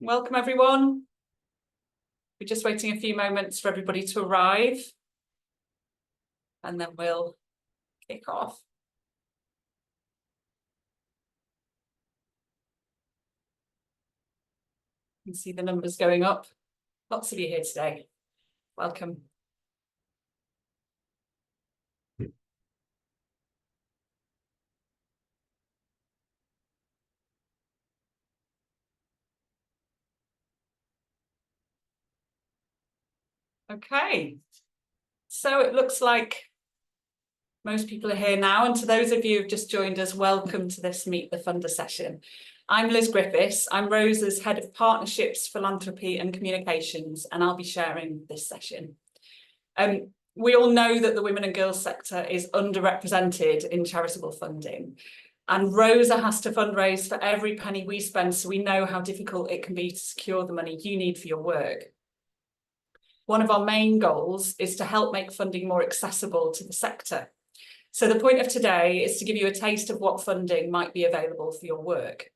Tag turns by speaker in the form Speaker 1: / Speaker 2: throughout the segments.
Speaker 1: Welcome everyone. We're just waiting a few moments for everybody to arrive and then we'll kick off. You can see the numbers going up. Lots of you here today. Welcome. Okay, so it looks like most people are here now, and to those of you who've just joined us, welcome to this Meet the Funder session. I'm Liz Griffiths. I'm Rosa's Head of Partnerships, Philanthropy and Communications, and I'll be sharing this session. We all know that the women and girls sector is underrepresented in charitable funding, and Rosa has to fundraise for every penny we spend, so we know how difficult it can be to secure the money you need for your work. One of our main goals is to help make funding more accessible to the sector. So the point of today is to give you a taste of what funding might be available for your work.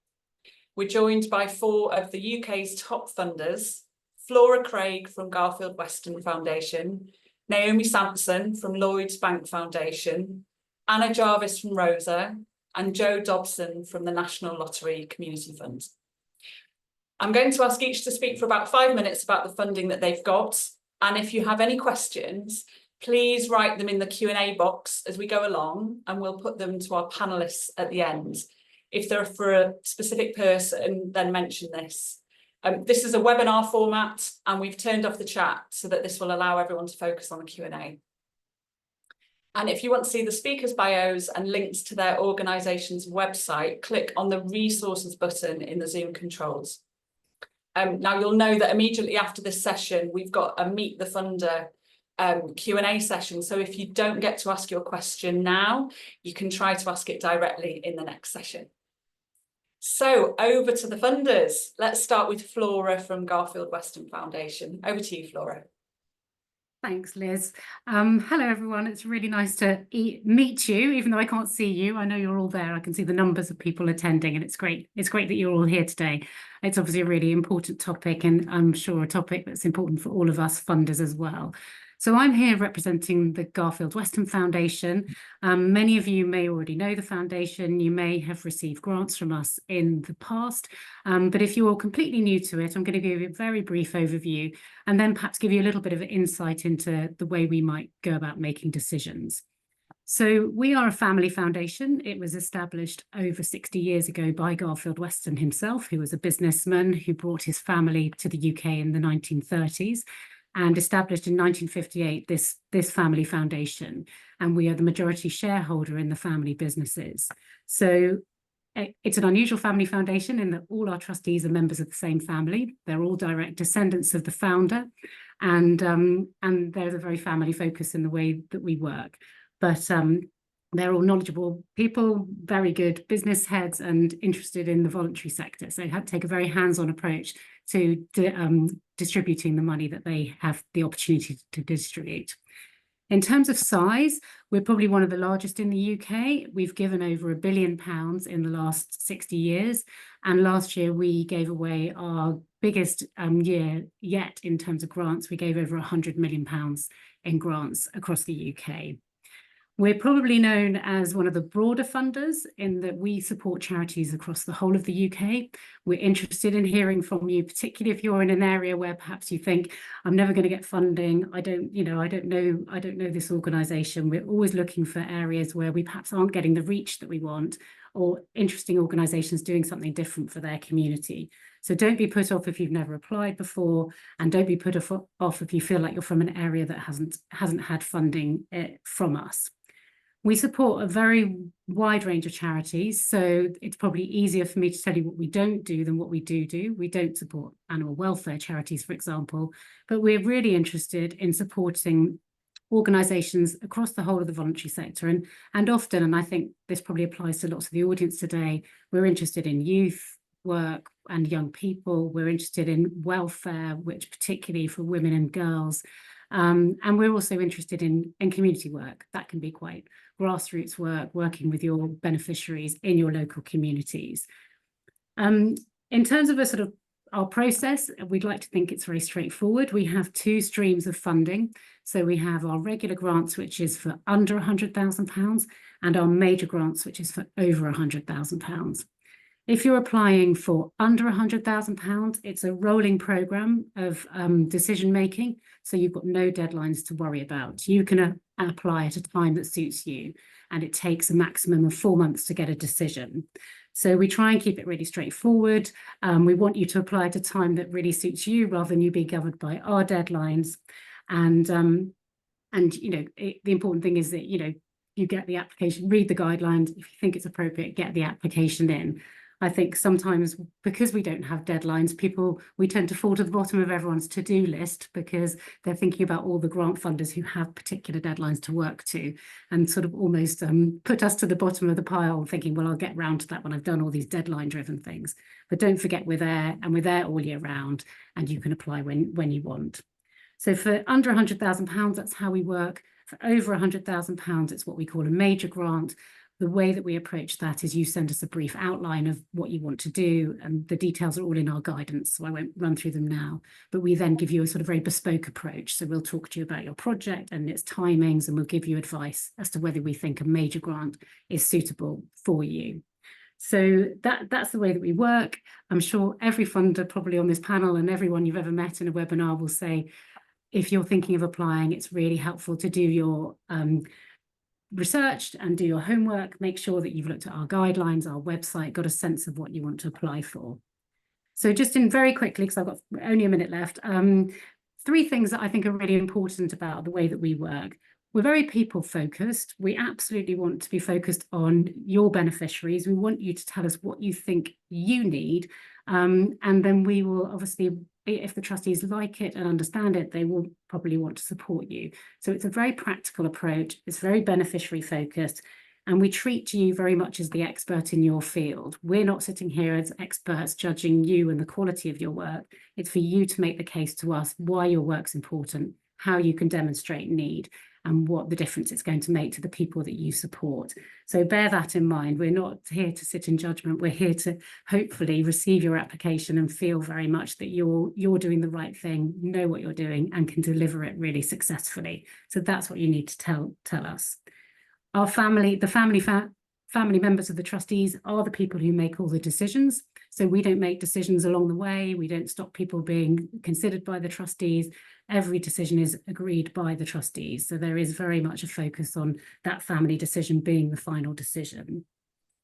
Speaker 1: We're joined by 4 of the UK's top funders: Flora Craig from Garfield Weston Foundation, Naomi Sampson from Lloyds Bank Foundation, Anna Jarvis from Rosa, and Jo Dobson from the National Lottery Community Fund. I'm going to ask each to speak for about 5 minutes about the funding that they've got, and if you have any questions, please write them in the Q&A box as we go along, and we'll put them to our panellists at the end. If they're for a specific person, then mention this. This is a webinar format, and we've turned off the chat so that this will allow everyone to focus on the Q&A. And if you want to see the speakers' bios and links to their organisation's website, click on the resources button in the Zoom controls. Now you'll know that immediately after this session, we've got a Meet the Funder Q&A session. So if you don't get to ask your question now, you can try to ask it directly in the next session. So over to the funders. Let's start with Flora from Garfield Weston Foundation. Over to you, Flora.
Speaker 2: Thanks, Liz. Hello, everyone. It's really nice to meet you, even though I can't see you. I know you're all there. I can see the numbers of people attending, and it's great. It's great that you're all here today. It's obviously a really important topic, and I'm sure a topic that's important for all of us funders as well. So I'm here representing the Garfield Weston Foundation. Many of you may already know the foundation. You may have received grants from us in the past, but if you're completely new to it, I'm going to give you a very brief overview and then perhaps give you a little bit of insight into the way we might go about making decisions. So we are a family foundation. It was established over 60 years ago by Garfield Weston himself, who was a businessman who brought his family to the UK in the 1930s. And established in 1958 this family foundation, and we are the majority shareholder in the family businesses. So it's an unusual family foundation in that all our trustees are members of the same family. They're all direct descendants of the founder, and there's a very family focus in the way that we work. But they're all knowledgeable people, very good business heads, and interested in the voluntary sector. So have to take a very hands-on approach to distributing the money that they have the opportunity to distribute. In terms of size, we're probably one of the largest in the UK. We've given over £1 billion in the last 60 years. And last year we gave away our biggest year yet in terms of grants. We gave over £100 million in grants across the UK. We're probably known as one of the broader funders in that we support charities across the whole of the UK. We're interested in hearing from you, particularly if you're in an area where perhaps you think, I'm never going to get funding. I don't know this organisation. We're always looking for areas where we perhaps aren't getting the reach that we want, or interesting organisations doing something different for their community. So don't be put off if you've never applied before, and don't be put off if you feel like you're from an area that hasn't had funding from us. We support a very wide range of charities, so it's probably easier for me to tell you what we don't do than what we do. We don't support animal welfare charities, for example, but we're really interested in supporting organisations across the whole of the voluntary sector. And often, and I think this probably applies to lots of the audience today, we're interested in youth work and young people. We're interested in welfare, which particularly for women and girls. And we're also interested in community work. That can be quite grassroots work, working with your beneficiaries in your local communities. In terms of a sort of our process, we'd like to think it's very straightforward. We have two streams of funding. So we have our regular grants, which is for under £100,000, and our major grants, which is for over £100,000. If you're applying for under £100,000, it's a rolling programme of decision making. So you've got no deadlines to worry about. You can apply at a time that suits you, and it takes a maximum of 4 months to get a decision. So we try and keep it really straightforward. We want you to apply at a time that really suits you rather than you being governed by our deadlines. And you know, the important thing is that, you know, you get the application, read the guidelines. If you think it's appropriate, get the application in. I think sometimes because we don't have deadlines, we tend to fall to the bottom of everyone's to-do list because they're thinking about all the grant funders who have particular deadlines to work to, and sort of almost put us to the bottom of the pile thinking, well, I'll get round to that when I've done all these deadline driven things. But don't forget we're there, and we're there all year round, and you can apply when you want. So for under £100,000, that's how we work. For over £100,000, it's what we call a major grant. The way that we approach that is you send us a brief outline of what you want to do, and the details are all in our guidance, so I won't run through them now. But we then give you a sort of very bespoke approach. So we'll talk to you about your project and its timings, and we'll give you advice as to whether we think a major grant is suitable for you. So that's the way that we work. I'm sure every funder probably on this panel and everyone you've ever met in a webinar will say, if you're thinking of applying, it's really helpful to do your research and do your homework. Make sure that you've looked at our guidelines, our website, got a sense of what you want to apply for. So just in very quickly, because I've got only a minute left, 3 things that I think are really important about the way that we work. We're very people focused. We absolutely want to be focused on your beneficiaries. We want you to tell us what you think you need. And then we will obviously, if the trustees like it and understand it, they will probably want to support you. So it's a very practical approach. It's very beneficiary focused. And we treat you very much as the expert in your field. We're not sitting here as experts judging you and the quality of your work. It's for you to make the case to us why your work's important, how you can demonstrate need, and what the difference it's going to make to the people that you support. So bear that in mind. We're not here to sit in judgment. We're here to hopefully receive your application and feel very much that you're doing the right thing, know what you're doing, and can deliver it really successfully. So that's what you need to tell us. Our family members of the trustees are the people who make all the decisions. So we don't make decisions along the way. We don't stop people being considered by the trustees. Every decision is agreed by the trustees. So there is very much a focus on that family decision being the final decision.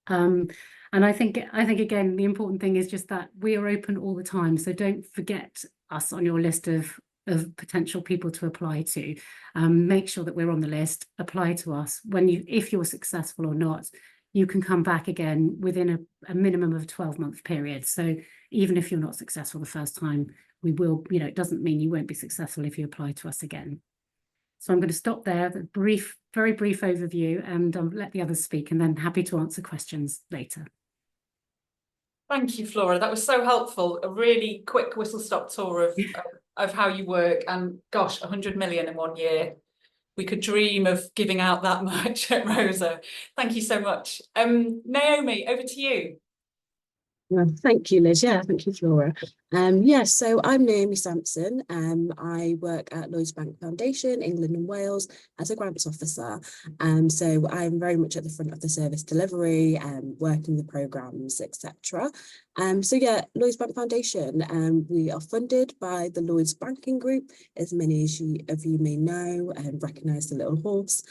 Speaker 2: And I think again, the important thing is just that we are open all the time. So don't forget us on your list of potential people to apply to. Make sure that we're on the list, apply to us. If you're successful or not, you can come back again within a minimum of a 12-month period. So even if you're not successful the first time, we will, you know, it doesn't mean you won't be successful if you apply to us again. So I'm going to stop there, very brief overview, and let the others speak, and then happy to answer questions later.
Speaker 1: Thank you, Flora. That was so helpful. A really quick whistle-stop tour of how you work, and gosh, 100 million in 1 year. We could dream of giving out that much at Rosa. Thank you so much. Naomi, over to you.
Speaker 3: Well, thank you, Liz. Yeah, thank you, Flora. So I'm Naomi Sampson. I work at Lloyds Bank Foundation, England and Wales, as a grants officer. So I'm very much at the front of the service delivery, working the programmes, etc. Lloyds Bank Foundation, we are funded by the Lloyds Banking Group, as many of you may know and recognise the little horse.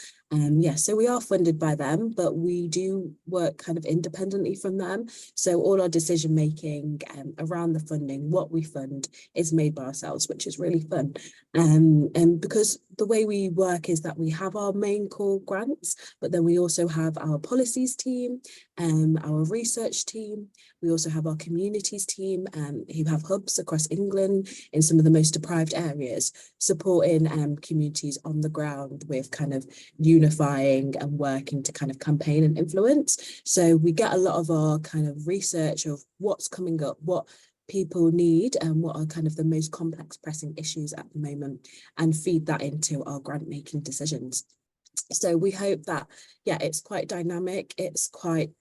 Speaker 3: So we are funded by them, but we do work kind of independently from them. So all our decision making around the funding, what we fund, is made by ourselves, which is really fun. And because the way we work is that we have our main core grants, but then we also have our policies team, our research team. We also have our communities team who have hubs across England in some of the most deprived areas, supporting communities on the ground with kind of unifying and working to kind of campaign and influence. So we get a lot of our kind of research of what's coming up, what people need, and what are kind of the most complex pressing issues at the moment, and feed that into our grant making decisions. So we hope that, it's quite dynamic. It's quite,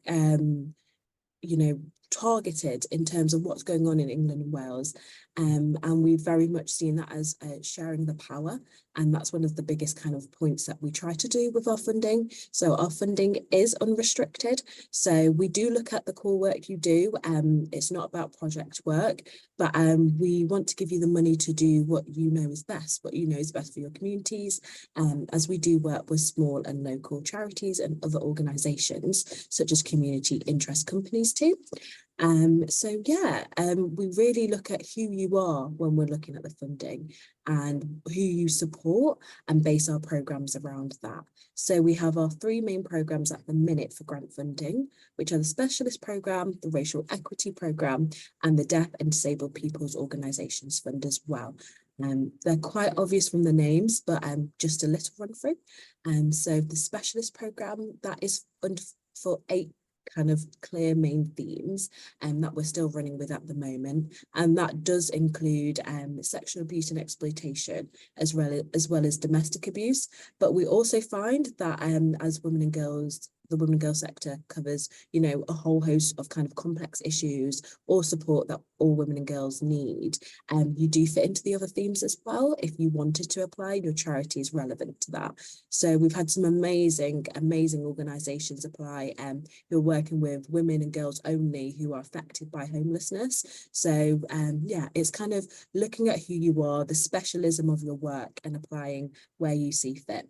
Speaker 3: targeted in terms of what's going on in England and Wales. And we've very much seen that as sharing the power. And that's one of the biggest kind of points that we try to do with our funding. So our funding is unrestricted. So we do look at the core work you do. It's not about project work, but we want to give you the money to do what you know is best, what you know is best for your communities, as we do work with small and local charities and other organisations, such as community interest companies too. So yeah, we really look at who you are when we're looking at the funding and who you support and base our programmes around that. So we have our 3 main programmes at the minute for grant funding, which are the Specialist Programme, the Racial Equity Programme, and the Deaf and Disabled People's Organisations Fund as well. They're quite obvious from the names, but just a little run through. So the Specialist Programme, that is for 8 kind of clear main themes that we're still running with at the moment, and that does include sexual abuse and exploitation as well as domestic abuse. But we also find that as women and girls, the women and girl sector covers, you know, a whole host of kind of complex issues or support that all women and girls need. You do fit into the other themes as well. If you wanted to apply, your charity is relevant to that. So we've had some amazing organisations apply who are working with women and girls only who are affected by homelessness. So yeah, it's kind of looking at who you are, the specialism of your work, and applying where you see fit.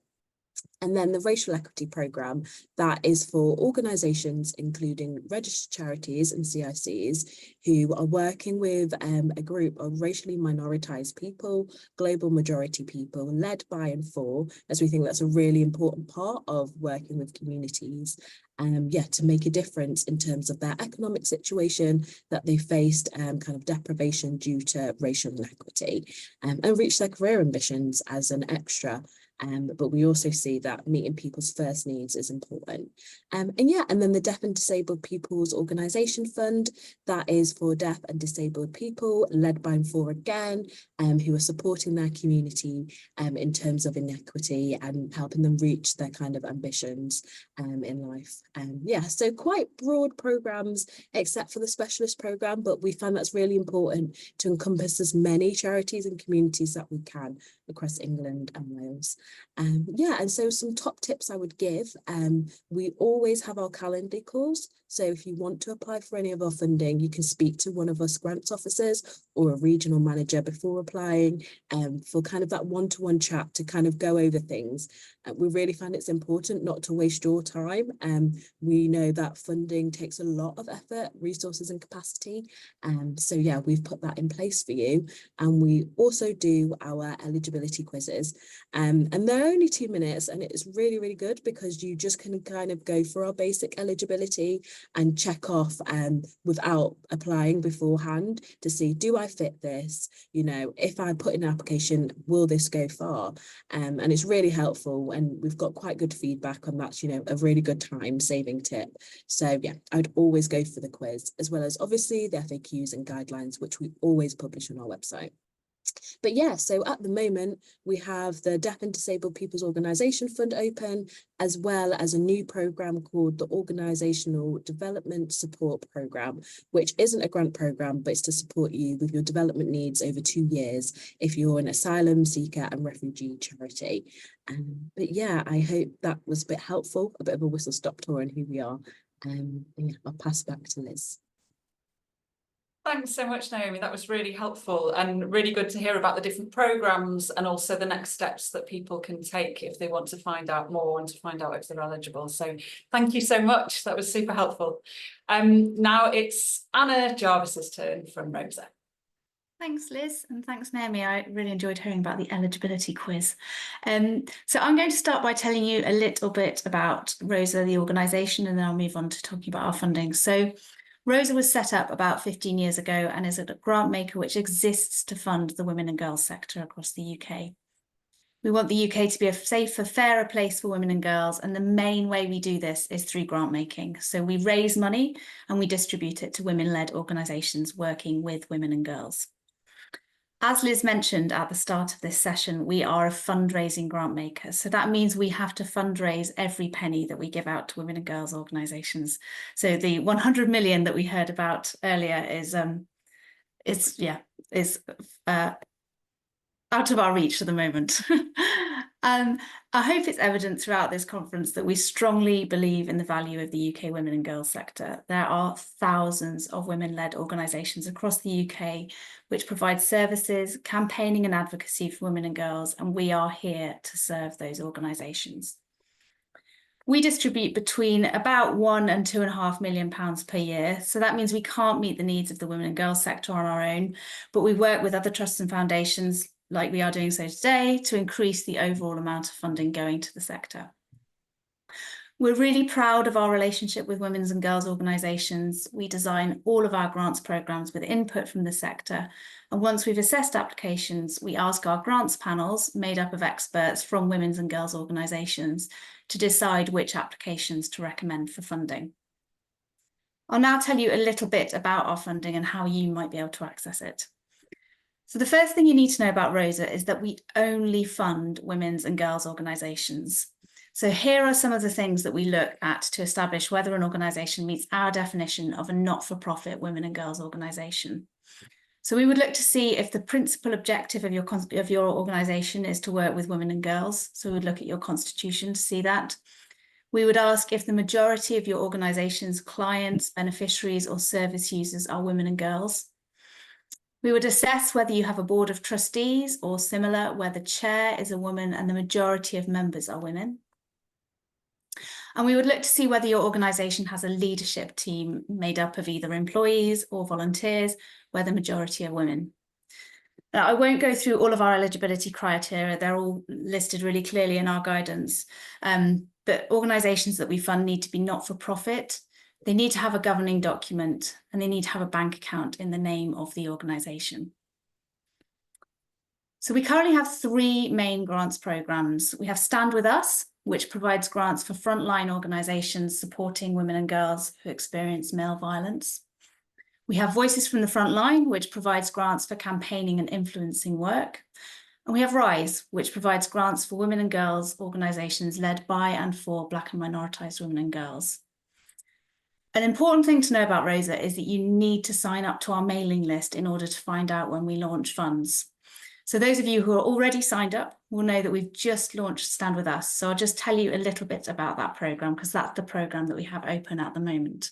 Speaker 3: And then the Racial Equity Programme, that is for organisations including registered charities and CICs who are working with a group of racially minoritized people, global majority people, led by and for, as we think that's a really important part of working with communities. Yeah, to make a difference in terms of their economic situation that they faced, kind of deprivation due to racial inequity, and reach their career ambitions as an extra. But we also see that meeting people's first needs is important. And then the Deaf and Disabled People's Organisation Fund, that is for deaf and disabled people, led by and for again, who are supporting their community in terms of inequity and helping them reach their kind of ambitions in life. Yeah, so quite broad programmes, except for the Specialist Programme, but we find that's really important to encompass as many charities and communities that we can across England and Wales. Yeah, and so some top tips I would give. We always have our calendar calls. So if you want to apply for any of our funding, you can speak to one of us grants officers or a regional manager before applying, for kind of that one-to-one chat to kind of go over things. We really find it's important not to waste your time. We know that funding takes a lot of effort, resources and capacity. So yeah, we've put that in place for you. And we also do our eligibility quizzes. And they're only 2 minutes, and it's really, really good because you just can kind of go for our basic eligibility and check off without applying beforehand to see, do I fit this? You know, if I put in an application, will this go far? And it's really helpful, and we've got quite good feedback on that, you know, a really good time saving tip. So yeah, I'd always go for the quiz, as well as obviously the FAQs and guidelines, which we always publish on our website. But yeah, so at the moment, we have the Deaf and Disabled People's Organisation Fund open, as well as a new programme called the Organisational Development Support Programme, which isn't a grant programme, but it's to support you with your development needs over 2 years if you're an asylum seeker and refugee charity. But yeah, I hope that was a bit helpful, a bit of a whistle-stop tour on who we are. Yeah, I'll pass back to Liz.
Speaker 1: Thanks so much, Naomi. That was really helpful and really good to hear about the different programmes and also the next steps that people can take if they want to find out more and to find out if they're eligible. So thank you so much. That was super helpful. Now it's Anna Jarvis's turn from Rosa.
Speaker 4: Thanks, Liz, and thanks, Naomi. I really enjoyed hearing about the eligibility quiz. So I'm going to start by telling you a little bit about Rosa, the organisation, and then I'll move on to talking about our funding. So Rosa was set up about 15 years ago and is a grant maker which exists to fund the women and girls sector across the UK. We want the UK to be a safer, fairer place for women and girls, and the main way we do this is through grant making. So we raise money and we distribute it to women-led organisations working with women and girls. As Liz mentioned at the start of this session, we are a fundraising grant maker. So that means we have to fundraise every penny that we give out to women and girls organisations. So the 100 million that we heard about earlier is out of our reach at the moment. I hope it's evident throughout this conference that we strongly believe in the value of the UK women and girls sector. There are thousands of women-led organisations across the UK which provide services, campaigning and advocacy for women and girls, and we are here to serve those organisations. We distribute between about £1 and £2.5 million per year. So that means we can't meet the needs of the women and girls sector on our own, but we work with other trusts and foundations like we are doing so today to increase the overall amount of funding going to the sector. We're really proud of our relationship with women's and girls organisations. We design all of our grants programmes with input from the sector. And once we've assessed applications, we ask our grants panels, made up of experts from women's and girls organisations, to decide which applications to recommend for funding. I'll now tell you a little bit about our funding and how you might be able to access it. So the first thing you need to know about Rosa is that we only fund women's and girls organisations. So here are some of the things that we look at to establish whether an organisation meets our definition of a not-for-profit women and girls organisation. So we would look to see if the principal objective of your organisation is to work with women and girls. So we would look at your constitution to see that. We would ask if the majority of your organisation's clients, beneficiaries or service users are women and girls. We would assess whether you have a board of trustees or similar, where the chair is a woman and the majority of members are women. And we would look to see whether your organisation has a leadership team made up of either employees or volunteers, where the majority are women. Now, I won't go through all of our eligibility criteria. They're all listed really clearly in our guidance. But organisations that we fund need to be not-for-profit. They need to have a governing document and they need to have a bank account in the name of the organisation. So we currently have 3 main grants programmes. We have Stand With Us, which provides grants for frontline organisations supporting women and girls who experience male violence. We have Voices from the Frontline, which provides grants for campaigning and influencing work. And we have Rise, which provides grants for women and girls organisations led by and for Black and minoritized women and girls. An important thing to know about Rosa is that you need to sign up to our mailing list in order to find out when we launch funds. So those of you who are already signed up will know that we've just launched Stand With Us. So I'll just tell you a little bit about that programme because that's the programme that we have open at the moment.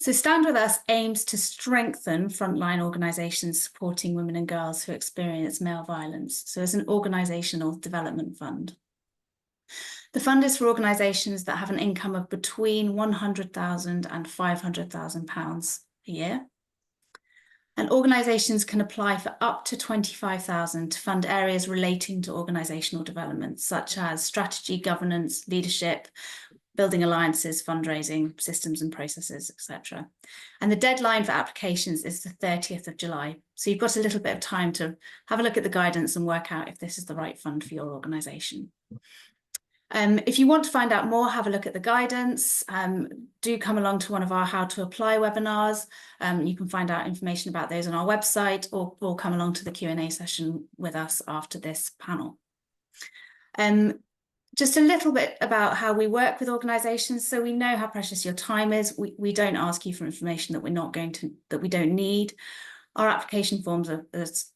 Speaker 4: So Stand With Us aims to strengthen frontline organisations supporting women and girls who experience male violence. So it's an organisational development fund. The fund is for organisations that have an income of between £100,000 and £500,000 a year. And organisations can apply for up to £25,000 to fund areas relating to organisational development, such as strategy, governance, leadership, building alliances, fundraising, systems and processes, etc. And the deadline for applications is the 30th of July. So you've got a little bit of time to have a look at the guidance and work out if this is the right fund for your organisation. If you want to find out more, have a look at the guidance. Do come along to one of our How to Apply webinars. You can find out information about those on our website or come along to the Q&A session with us after this panel. Just a little bit about how we work with organisations. So we know how precious your time is. We don't ask you for information that we don't need. Our application forms are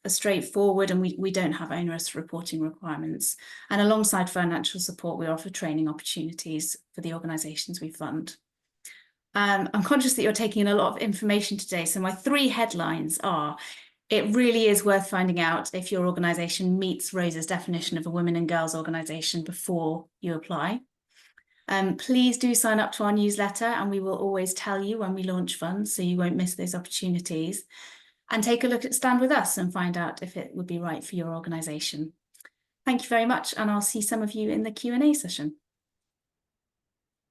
Speaker 4: straightforward and we don't have onerous reporting requirements. And alongside financial support, we offer training opportunities for the organisations we fund. I'm conscious that you're taking in a lot of information today. So my 3 headlines are, it really is worth finding out if your organisation meets Rosa's definition of a women and girls organisation before you apply. Please do sign up to our newsletter and we will always tell you when we launch funds so you won't miss those opportunities. And take a look at Stand With Us and find out if it would be right for your organisation. Thank you very much, and I'll see some of you in the Q&A session.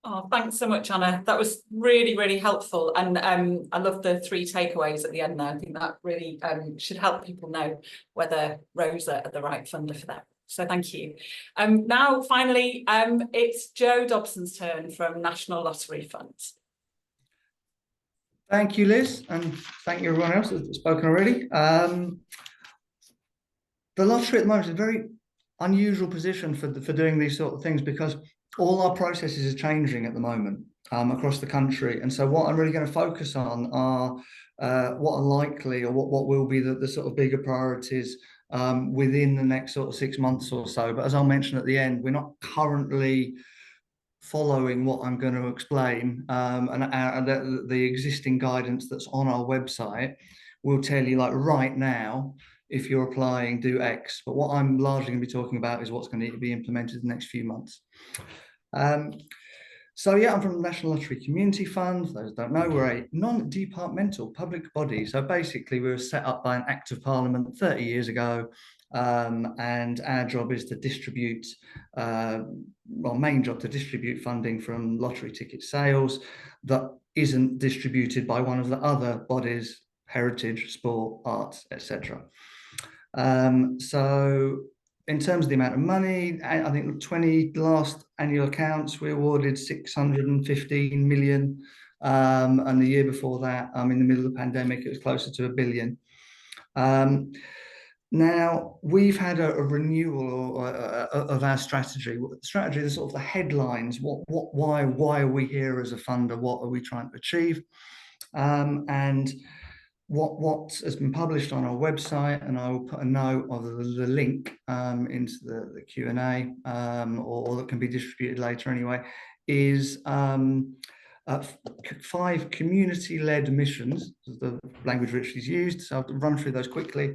Speaker 1: Oh, thanks so much, Anna. That was really, really helpful. And I love the 3 takeaways at the end there. I think that really should help people know whether Rosa are the right funder for them. So thank you. Now, finally, it's Jo Dobson's turn from National Lottery Funds.
Speaker 5: Thank you, Liz, and thank you everyone else that's spoken already. the lottery at the moment is a very unusual position for doing these sort of things, because all our processes are changing at the moment across the country. And so what I'm really going to focus on are what are likely, or what will be the sort of bigger priorities within the next sort of 6 months or so. But as I'll mention at the end, we're not currently following what I'm going to explain, and the existing guidance that's on our website will tell you, like, right now, if you're applying, do X. But what I'm largely going to be talking about is what's going to need to be implemented in the next few months. So yeah, I'm from the National Lottery Community Fund. Those who don't know, we're a non-departmental public body. So basically, we were set up by an Act of Parliament 30 years ago, and our job is to distribute, our main job to distribute funding from lottery ticket sales that isn't distributed by one of the other bodies, heritage, sport, arts, etc. So in terms of the amount of money, I think the last annual accounts, we awarded 615 million. And the year before that, in the middle of the pandemic, it was closer to $1 billion. Now, we've had a renewal of our strategy. Strategy is sort of the headlines. Why are we here as a funder? What are we trying to achieve? And what has been published on our website, and I will put a note of the link into the Q&A, or that can be distributed later anyway, is 5 community-led missions, the language Richard is used, so I'll run through those quickly.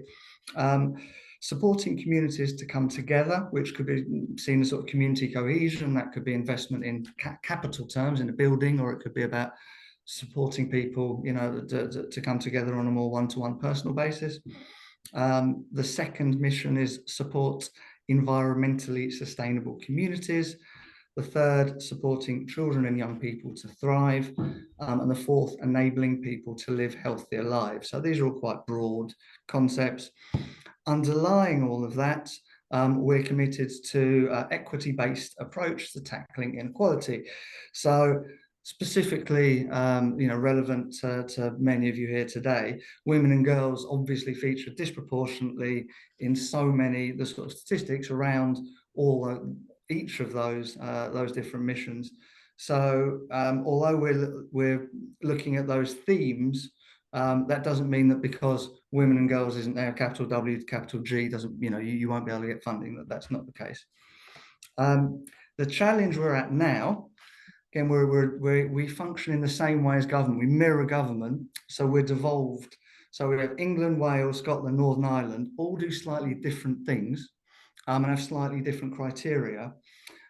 Speaker 5: Supporting communities to come together, which could be seen as sort of community cohesion. That could be investment in capital terms in a building, or it could be about supporting people, to come together on a more one-to-one personal basis. The second mission is support environmentally sustainable communities. The third, supporting children and young people to thrive. And the fourth, enabling people to live healthier lives. So these are all quite broad concepts. Underlying all of that, we're committed to an equity-based approach to tackling inequality. So specifically, relevant to many of you here today, women and girls obviously feature disproportionately in so many the sort of statistics around each of those different missions. So although we're looking at those themes, that doesn't mean that because women and girls isn't there, capital W to capital G, doesn't, you won't be able to get funding. That's not the case. The challenge we're at now, again, we function in the same way as government. We mirror government, so we're devolved. So we have England, Wales, Scotland, Northern Ireland, all do slightly different things, and have slightly different criteria.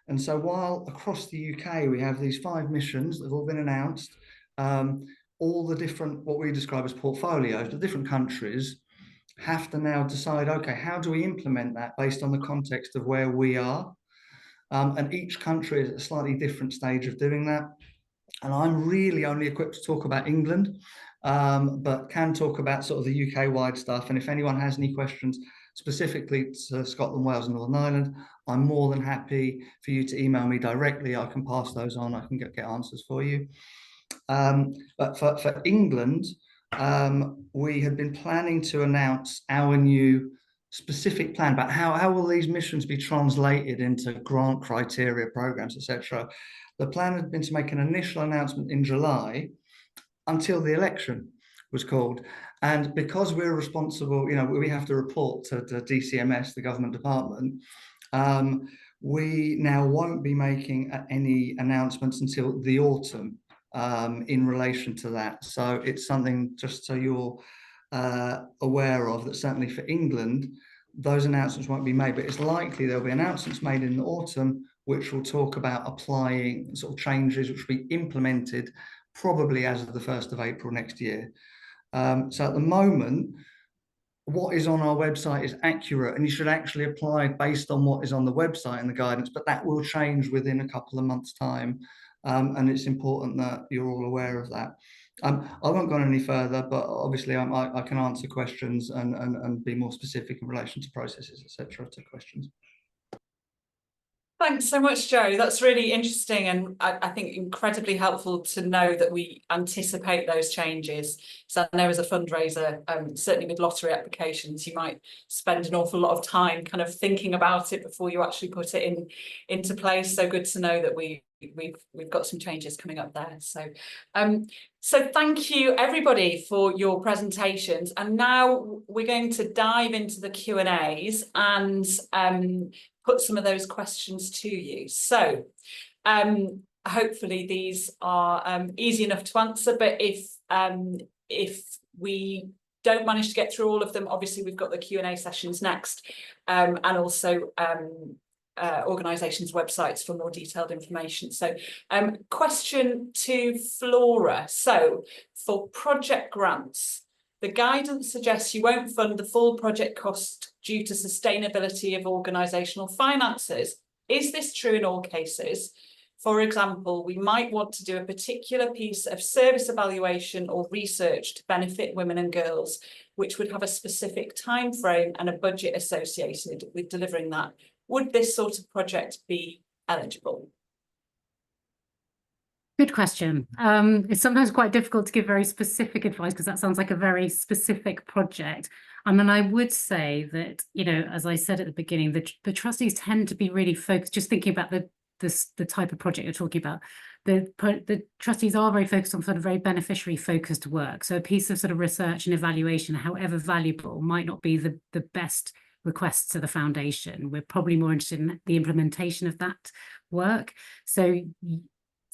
Speaker 5: And so while across the UK we have these 5 missions that have all been announced, all the different, what we describe as portfolios, the different countries have to now decide, okay, how do we implement that based on the context of where we are? And each country is at a slightly different stage of doing that. And I'm really only equipped to talk about England, but can talk about sort of the UK-wide stuff. And if anyone has any questions specifically to Scotland, Wales, and Northern Ireland, I'm more than happy for you to email me directly. I can pass those on. I can get answers for you. But for England, we had been planning to announce our new specific plan about how will these missions be translated into grant criteria, programs, etc. The plan had been to make an initial announcement in July until the election was called. And because we're responsible, we have to report to DCMS, the government department, we now won't be making any announcements until the autumn in relation to that. So it's something, just so you're aware of, that certainly for England, those announcements won't be made, but it's likely there'll be announcements made in the autumn which will talk about applying sort of changes which will be implemented probably as of the 1st of April next year. So at the moment, what is on our website is accurate, and you should actually apply based on what is on the website and the guidance, but that will change within a couple of months' time. And it's important that you're all aware of that. I won't go on any further, but obviously I can answer questions and be more specific in relation to processes, etc. to questions.
Speaker 1: Thanks so much, Joe. That's really interesting, and I think incredibly helpful to know that we anticipate those changes. So I know as a fundraiser, certainly with lottery applications, you might spend an awful lot of time kind of thinking about it before you actually put it into place. So good to know that we've got some changes coming up there. So thank you everybody for your presentations, and now we're going to dive into the Q&As and put some of those questions to you. So hopefully these are easy enough to answer, but if we don't manage to get through all of them, obviously we've got the Q&A sessions next, and also organisations' websites for more detailed information. So question to Flora. So for project grants, the guidance suggests you won't fund the full project cost due to sustainability of organisational finances. Is this true in all cases? For example, we might want to do a particular piece of service evaluation or research to benefit women and girls, which would have a specific time frame and a budget associated with delivering that. Would this sort of project be eligible?
Speaker 2: Good question. It's sometimes quite difficult to give very specific advice because that sounds like a very specific project. And I would say that, you know, as I said at the beginning, the trustees tend to be really focused, just thinking about the type of project you're talking about. The trustees are very focused on sort of very beneficiary focused work. So a piece of sort of research and evaluation, however valuable, might not be the best request to the foundation. We're probably more interested in the implementation of that work. So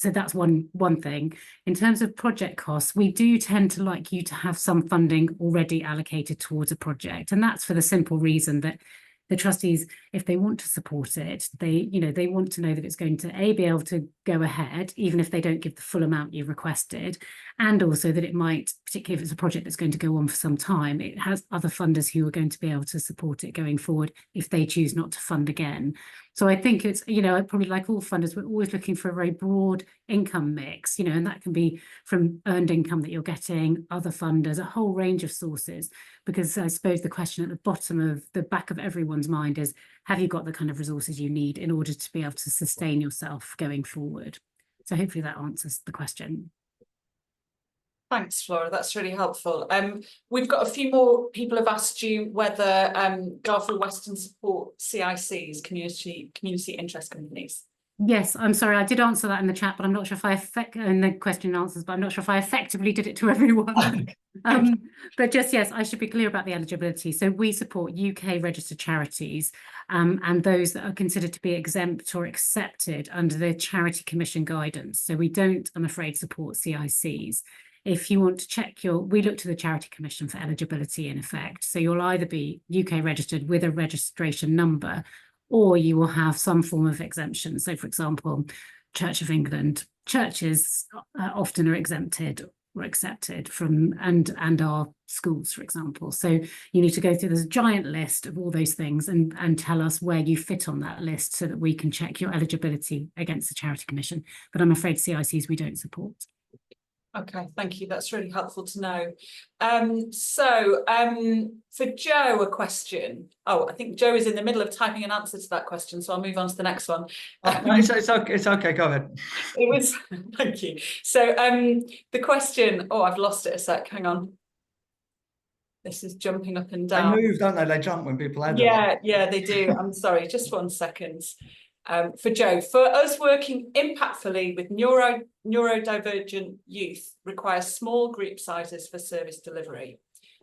Speaker 2: that's one thing. In terms of project costs, we do tend to like you to have some funding already allocated towards a project. And that's for the simple reason that the trustees, if they want to support it, they want to know that it's going to be able to go ahead, even if they don't give the full amount you requested, and also that it might, particularly if it's a project that's going to go on for some time, it has other funders who are going to be able to support it going forward if they choose not to fund again. So I think it's, probably like all funders, we're always looking for a very broad income mix, and that can be from earned income that you're getting, other funders, a whole range of sources, because I suppose the question at the bottom of the back of everyone's mind is, have you got the kind of resources you need in order to be able to sustain yourself going forward? So hopefully that answers the question.
Speaker 1: Thanks, Flora. That's really helpful. We've got a few more people have asked you whether Garfield Western support CICs, community interest companies.
Speaker 2: Yes, I'm sorry, I did answer that in the chat, but I'm not sure if in the question and answers, but I'm not sure if I effectively did it to everyone. But just, yes, I should be clear about the eligibility. So we support UK registered charities and those that are considered to be exempt or accepted under the Charity Commission guidance. So we don't, I'm afraid, support CICs. If you want to check we look to the Charity Commission for eligibility in effect. So you'll either be UK registered with a registration number, or you will have some form of exemption. So for example, Church of England, churches often are exempted or accepted from, and our schools, for example. So you need to go through this giant list of all those things and tell us where you fit on that list so that we can check your eligibility against the Charity Commission. But I'm afraid CICs we don't support.
Speaker 1: Okay, thank you. That's really helpful to know. For Joe, a question. Oh, I think Joe is in the middle of typing an answer to that question, so I'll move on to the next one.
Speaker 5: No, it's okay. Go ahead.
Speaker 1: It was, thank you. So the question, oh, I've lost it a sec. Hang on. This is jumping up and down.
Speaker 5: They move, don't they? They jump when people add
Speaker 1: them. Yeah, they do. I'm sorry, just 1 second. For Joe, for us working impactfully with neurodivergent youth requires small group sizes for service delivery.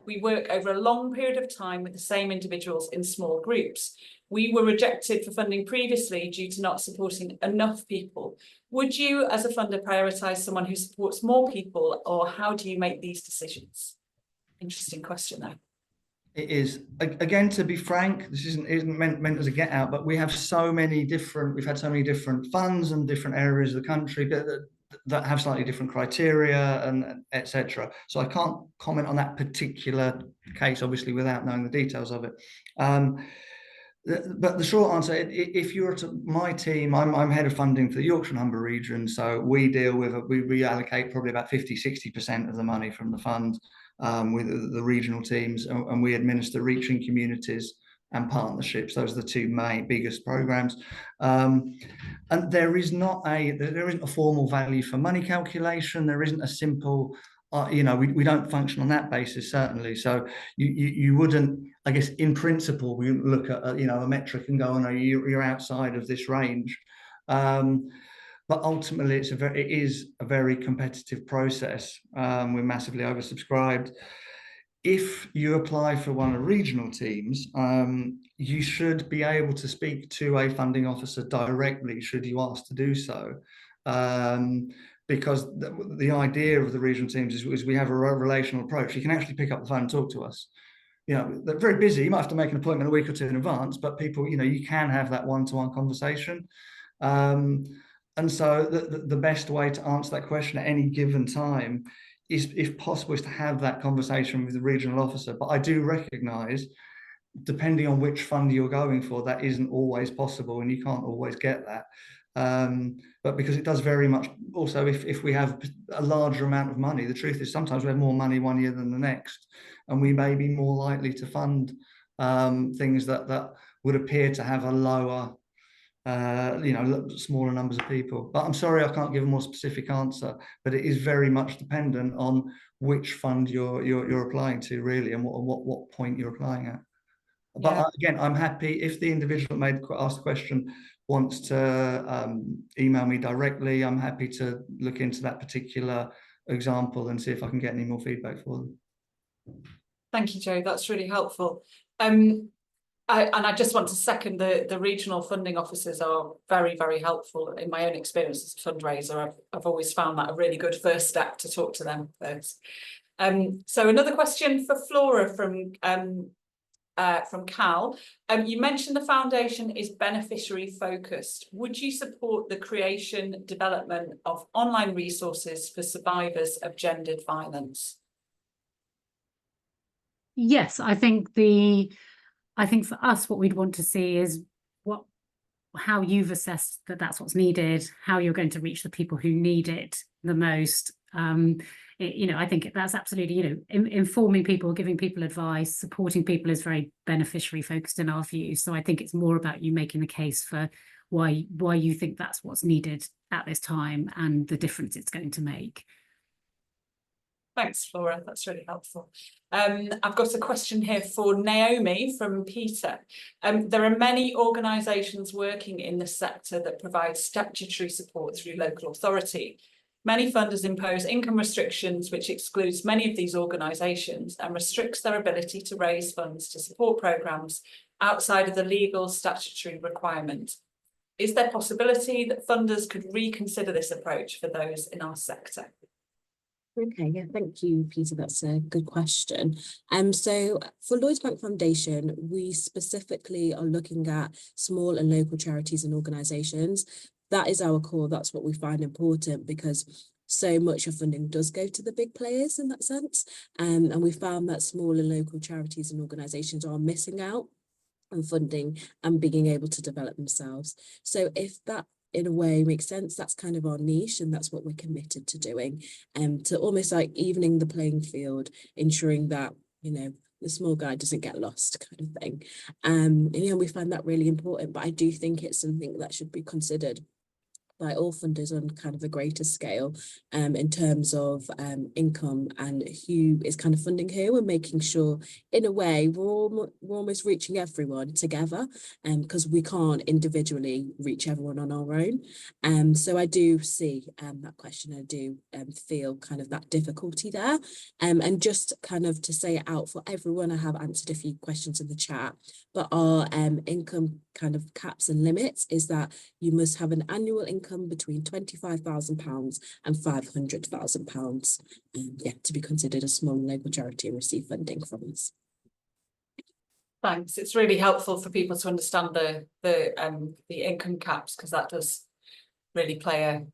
Speaker 1: We work over a long period of time with the same individuals in small groups. We were rejected for funding previously due to not supporting enough people. Would you, as a funder, prioritise someone who supports more people, or how do you make these decisions? Interesting question, though.
Speaker 5: It is, again, to be frank, this isn't meant as a get out, but we have so many different, we've had so many different funds and different areas of the country that have slightly different criteria and etc. So I can't comment on that particular case, obviously, without knowing the details of it. But the short answer, if you're to my team, I'm head of funding for the Yorkshire and Humber region. So we deal with, we allocate probably about 50–60% of the money from the fund with the regional teams, and we administer reaching communities and partnerships. Those are the two main biggest programs. And there isn't a formal value for money calculation. There isn't a simple, we don't function on that basis, certainly. So you wouldn't, I guess, in principle, we wouldn't look at a metric and go, oh no, you're outside of this range. But ultimately, it is a very competitive process. We're massively oversubscribed. If you apply for one of the regional teams, you should be able to speak to a funding officer directly, should you ask to do so. Because the idea of the regional teams is we have a relational approach. You can actually pick up the phone and talk to us. They're very busy. You might have to make an appointment a week or two in advance, but people, you can have that one-to-one conversation. And so the best way to answer that question at any given time is, if possible, is to have that conversation with the regional officer. But I do recognise, depending on which fund you're going for, that isn't always possible, and you can't always get that. But because it does very much, also, if we have a larger amount of money, the truth is sometimes we have more money one year than the next, and we may be more likely to fund things that would appear to have a lower, smaller numbers of people. But I'm sorry, I can't give a more specific answer, but it is very much dependent on which fund you're applying to, really, and what point you're applying at. But again, I'm happy if the individual that asked the question wants to email me directly. I'm happy to look into that particular example and see if I can get any more feedback for them.
Speaker 1: Thank you, Joe. That's really helpful. I just want to second the regional funding officers are very, very helpful. In my own experience as a fundraiser, I've always found that a really good first step to talk to them first. So another question for Flora from Cal. You mentioned the foundation is beneficiary focused. Would you support the creation, development of online resources for survivors of gendered violence?
Speaker 2: Yes, I think for us, what we'd want to see is how you've assessed that that's what's needed, how you're going to reach the people who need it the most. I think that's absolutely, informing people, giving people advice, supporting people is very beneficiary focused in our view. So I think it's more about you making the case for why you think that's what's needed at this time and the difference it's going to make.
Speaker 1: Thanks, Flora. That's really helpful. I've got a question here for Naomi from Peter. There are many organisations working in the sector that provide statutory support through local authority. Many funders impose income restrictions, which excludes many of these organisations and restricts their ability to raise funds to support programmes outside of the legal statutory requirement. Is there possibility that funders could reconsider this approach for those in our sector?
Speaker 3: Okay, yeah, thank you, Peter. That's a good question. So for Lloyds Bank Foundation, we specifically are looking at small and local charities and organisations. That is our core. That's what we find important, because so much of funding does go to the big players in that sense. And we found that small and local charities and organisations are missing out on funding and being able to develop themselves. So if that in a way makes sense, that's kind of our niche, and that's what we're committed to doing, to almost like evening the playing field, ensuring that the small guy doesn't get lost, kind of thing. And we find that really important, but I do think it's something that should be considered by all funders on kind of a greater scale, in terms of income and who is kind of funding who, and making sure in a way we're almost reaching everyone together, because we can't individually reach everyone on our own. So I do see that question. I do feel kind of that difficulty there, and just kind of to say it out for everyone, I have answered a few questions in the chat, but our income kind of caps and limits is that you must have an annual income between £25,000 and £500,000, to be considered a small local charity and receive funding from us.
Speaker 1: Thanks. It's really helpful for people to understand the income caps, because that does really play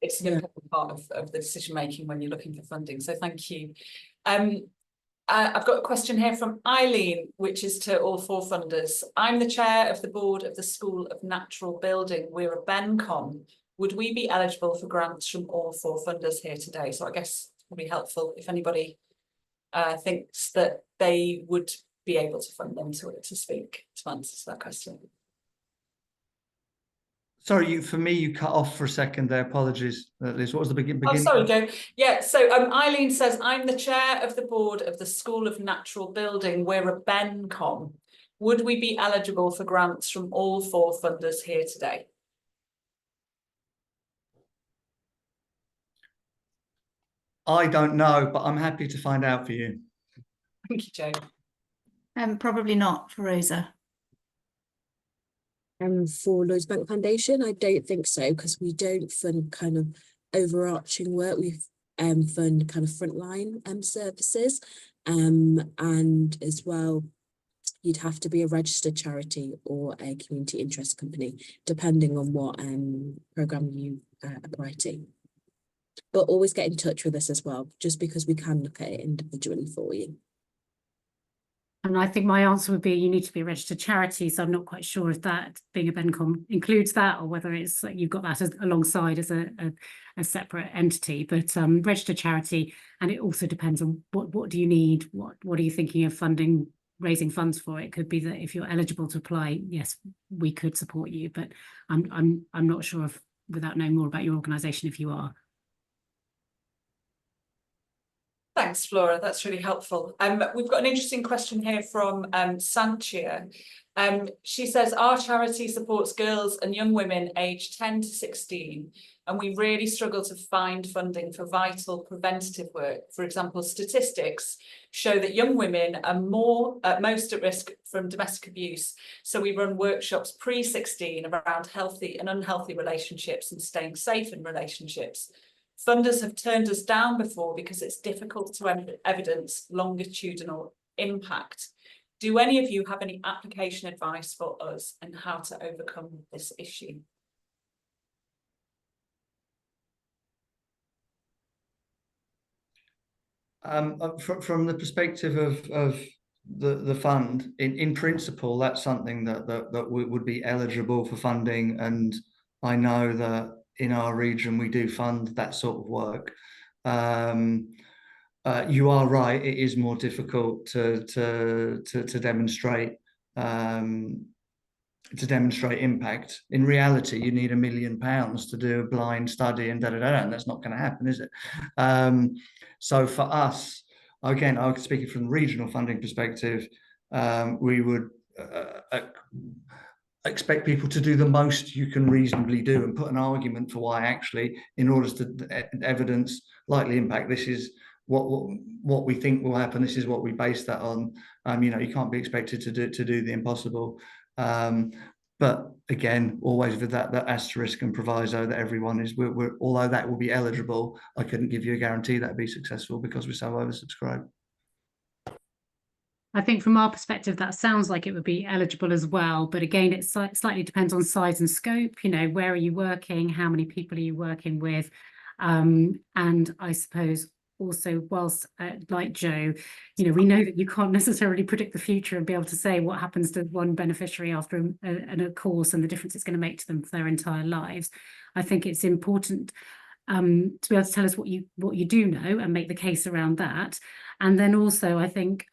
Speaker 1: it's an important part of the decision making when you're looking for funding. So thank you. I've got a question here from Eileen, which is to all four funders. I'm the chair of the board of the School of Natural Building. We're a BENCOM. Would we be eligible for grants from all four funders here today? So I guess it would be helpful if anybody thinks that they would be able to fund them to speak to answer that question.
Speaker 5: Sorry, for me, you cut off for a second there. Apologies, Liz. What was the beginning?
Speaker 1: Oh, sorry, Joe. Yeah, so Eileen says, I'm the chair of the board of the School of Natural Building. We're a BENCOM. Would we be eligible for grants from all 4 funders here today?
Speaker 5: I don't know, but I'm happy to find out for you.
Speaker 1: Thank you, Joe.
Speaker 4: Probably not for Rosa.
Speaker 3: For Lloyds Bank Foundation, I don't think so, because we don't fund kind of overarching work. We fund kind of frontline services, and as well, you'd have to be a registered charity or a community interest company, depending on what program you apply to. But always get in touch with us as well, just because we can look at it individually for you.
Speaker 2: And I think my answer would be you need to be a registered charity. So I'm not quite sure if that being a BENCOM includes that, or whether it's like you've got that alongside as a separate entity. But registered charity, and it also depends on what do you need, what are you thinking of funding, raising funds for. It could be that if you're eligible to apply, yes, we could support you. But I'm not sure if, without knowing more about your organisation, if you are.
Speaker 1: Thanks, Flora. That's really helpful. We've got an interesting question here from Sanchia. She says, our charity supports girls and young women aged 10 to 16, and we really struggle to find funding for vital preventative work. For example, statistics show that young women are most at risk from domestic abuse. So we run workshops pre-16 around healthy and unhealthy relationships and staying safe in relationships. Funders have turned us down before because it's difficult to evidence longitudinal impact. Do any of you have any application advice for us and how to overcome this issue?
Speaker 5: From the perspective of the fund, in principle, that's something that would be eligible for funding, and I know that in our region we do fund that sort of work. You are right; it is more difficult to demonstrate impact. In reality, you need £1 million to do a blind study and and that's not going to happen, is it? So for us, again, I'm speaking from the regional funding perspective, we would expect people to do the most you can reasonably do and put an argument for why actually, in order to evidence likely impact, this is what we think will happen, this is what we base that on. You can't be expected to do the impossible. But again, always with that asterisk and proviso that everyone is, although that will be eligible, I couldn't give you a guarantee that'd be successful because we're so oversubscribed.
Speaker 2: I think from our perspective, that sounds like it would be eligible as well. But again, it slightly depends on size and scope. Where are you working? How many people are you working with? And I suppose also, whilst like Joe, we know that you can't necessarily predict the future and be able to say what happens to one beneficiary after a course and the difference it's going to make to them for their entire lives. I think it's important to be able to tell us what you do know and make the case around that. And then also, I think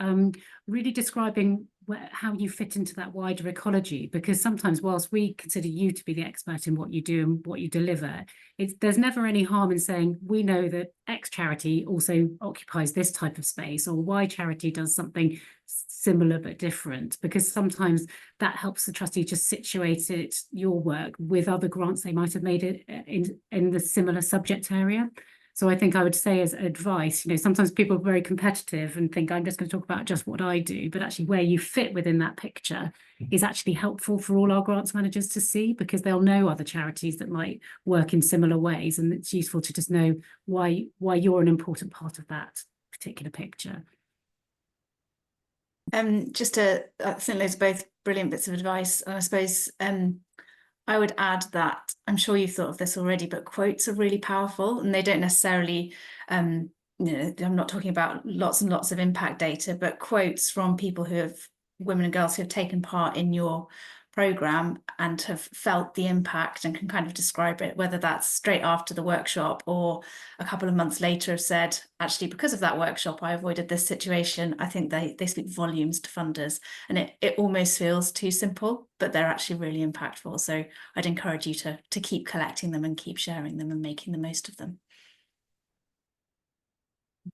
Speaker 2: really describing how you fit into that wider ecology, because sometimes whilst we consider you to be the expert in what you do and what you deliver, there's never any harm in saying we know that X charity also occupies this type of space, or Y charity does something similar but different, because sometimes that helps the trustee just situate your work with other grants they might have made it in the similar subject area. So I think I would say as advice, sometimes people are very competitive and think I'm just going to talk about just what I do, but actually where you fit within that picture is actually helpful for all our grants managers to see, because they'll know other charities that might work in similar ways, and it's useful to just know why you're an important part of that particular picture.
Speaker 4: I think those are both brilliant bits of advice, and I suppose I would add that I'm sure you've thought of this already, but quotes are really powerful, and they don't necessarily, I'm not talking about lots and lots of impact data, but quotes from people women and girls who have taken part in your programme and have felt the impact and can kind of describe it, whether that's straight after the workshop or a couple of months later have said, actually, because of that workshop, I avoided this situation. I think they speak volumes to funders, and it almost feels too simple, but they're actually really impactful. So I'd encourage you to keep collecting them and keep sharing them and making the most of them.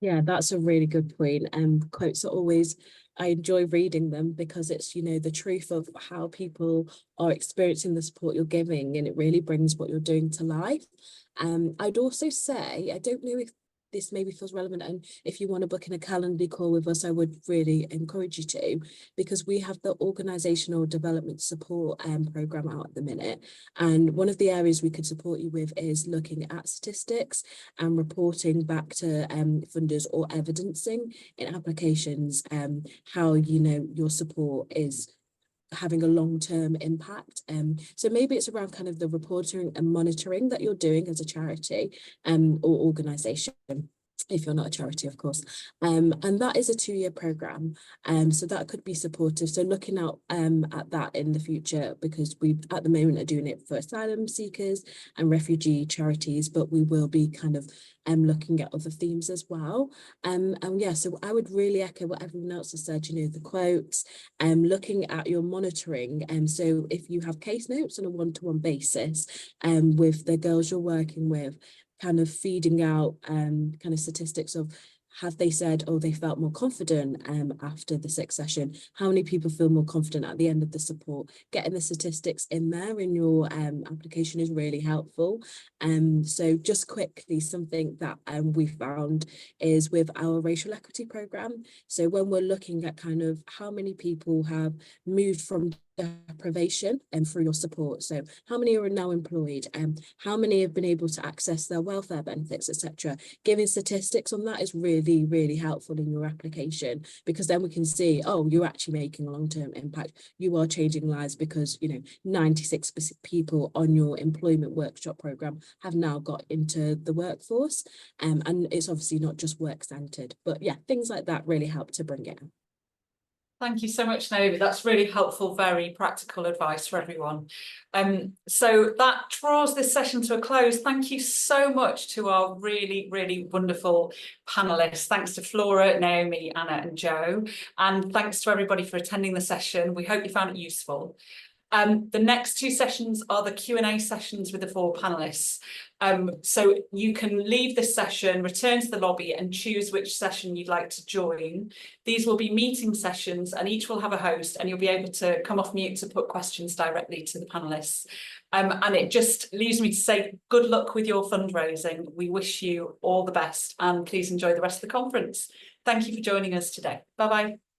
Speaker 3: Yeah, that's a really good point. Quotes are always, I enjoy reading them because it's, you know, the truth of how people are experiencing the support you're giving, and it really brings what you're doing to life. I'd also say, I don't know if this maybe feels relevant, and if you want to book in a Calendly call with us, I would really encourage you to, because we have the organizational development support program out at the minute, and one of the areas we could support you with is looking at statistics and reporting back to funders, or evidencing in applications how, you know, your support is having a long-term impact. So maybe it's around kind of the reporting and monitoring that you're doing as a charity or organisation, if you're not a charity, of course. And that is a 2-year programme. So that could be supportive. So looking out at that in the future, because we at the moment are doing it for asylum seekers and refugee charities, but we will be kind of looking at other themes as well. And yeah, so I would really echo what everyone else has said, you know, the quotes, looking at your monitoring. So if you have case notes on a one-to-one basis with the girls you're working with, kind of feeding out kind of statistics of, have they said, oh, they felt more confident after the 6th session? How many people feel more confident at the end of the support? Getting the statistics in there in your application is really helpful. So just quickly, something that we found is with our racial equity programme. So when we're looking at kind of how many people have moved from deprivation and through your support, so how many are now employed, and how many have been able to access their welfare benefits, etc. Giving statistics on that is really helpful in your application, because then we can see, oh, you're actually making a long-term impact, you are changing lives, because, you know, 96% people on your employment workshop program have now got into the workforce, and it's obviously not just work centered, but yeah, things like that really help to bring it out.
Speaker 1: Thank you so much, Naomi. That's really helpful, very practical advice for everyone. So that draws this session to a close. Thank you so much to our really wonderful panelists. Thanks to Flora, Naomi, Anna and Jo. And thanks to everybody for attending the session. We hope you found it useful. The next 2 sessions are the Q&A sessions with the 4 panelists. So you can leave this session, return to the lobby and choose which session you'd like to join. These will be meeting sessions and each will have a host, and you'll be able to come off mute to put questions directly to the panelists. And it just leaves me to say good luck with your fundraising. We wish you all the best, and please enjoy the rest of the conference. Thank you for joining us today. Bye-bye.